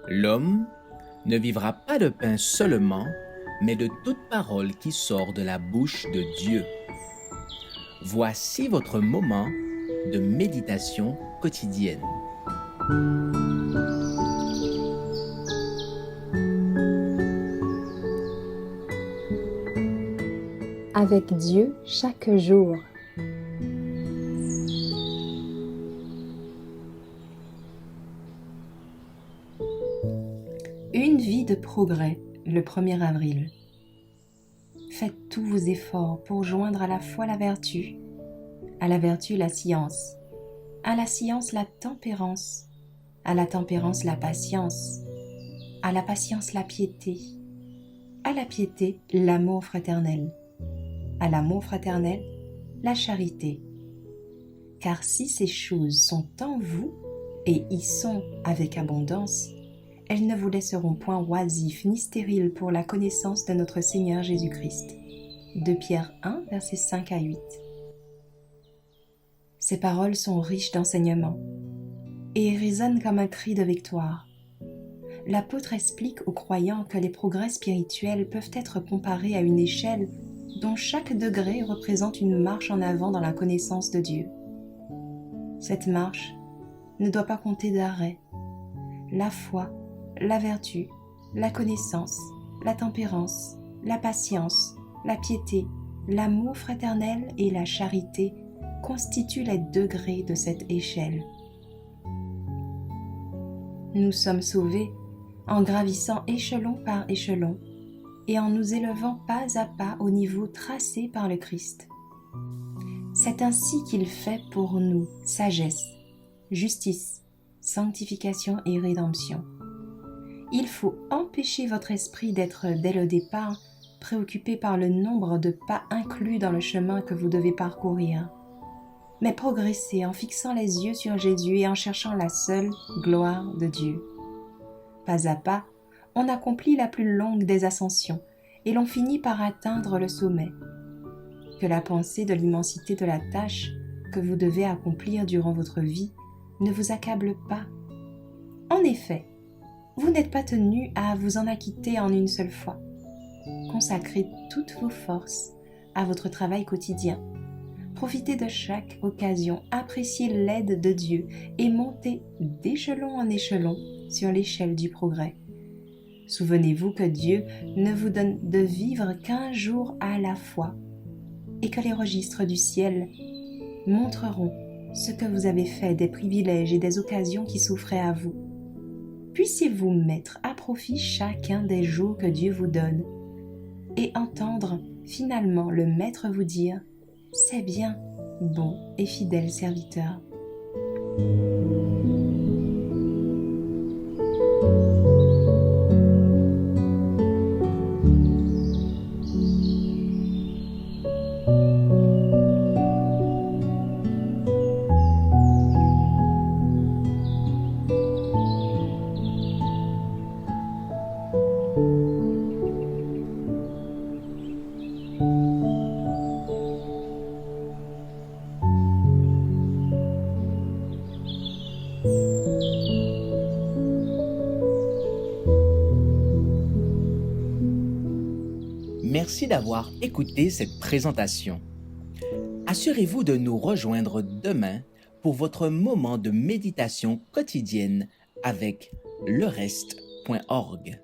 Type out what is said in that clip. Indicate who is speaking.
Speaker 1: L'homme ne vivra pas de pain seulement, mais de toute parole qui sort de la bouche de Dieu. Voici votre moment de méditation quotidienne.
Speaker 2: Avec Dieu chaque jour. Une vie de progrès, le 1er avril. Faites tous vos efforts pour joindre à la foi la vertu, à la vertu la science, à la science la tempérance, à la tempérance la patience, à la patience la piété, à la piété l'amour fraternel, à l'amour fraternel la charité. Car si ces choses sont en vous et y sont avec abondance, elles ne vous laisseront point oisifs ni stériles pour la connaissance de notre Seigneur Jésus-Christ. 2 Pierre 1, versets 5 à 8. Ces paroles sont riches d'enseignements et résonnent comme un cri de victoire. L'apôtre explique aux croyants que les progrès spirituels peuvent être comparés à une échelle dont chaque degré représente une marche en avant dans la connaissance de Dieu. Cette marche ne doit pas compter d'arrêt. La foi, la vertu, la connaissance, la tempérance, la patience, la piété, l'amour fraternel et la charité constituent les degrés de cette échelle. Nous sommes sauvés en gravissant échelon par échelon et en nous élevant pas à pas au niveau tracé par le Christ. C'est ainsi qu'il fait pour nous sagesse, justice, sanctification et rédemption. Il faut empêcher votre esprit d'être dès le départ préoccupé par le nombre de pas inclus dans le chemin que vous devez parcourir, mais progresser en fixant les yeux sur Jésus et en cherchant la seule gloire de Dieu. Pas à pas, on accomplit la plus longue des ascensions et l'on finit par atteindre le sommet. Que la pensée de l'immensité de la tâche que vous devez accomplir durant votre vie ne vous accable pas. En effet, vous n'êtes pas tenu à vous en acquitter en une seule fois. Consacrez toutes vos forces à votre travail quotidien. Profitez de chaque occasion, appréciez l'aide de Dieu et montez d'échelon en échelon sur l'échelle du progrès. Souvenez-vous que Dieu ne vous donne de vivre qu'un jour à la fois et que les registres du ciel montreront ce que vous avez fait des privilèges et des occasions qui s'offraient à vous. Puissiez-vous mettre à profit chacun des jours que Dieu vous donne et entendre finalement le Maître vous dire « C'est bien, bon et fidèle serviteur ».
Speaker 1: Merci d'avoir écouté cette présentation. Assurez-vous de nous rejoindre demain pour votre moment de méditation quotidienne avec lereste.org.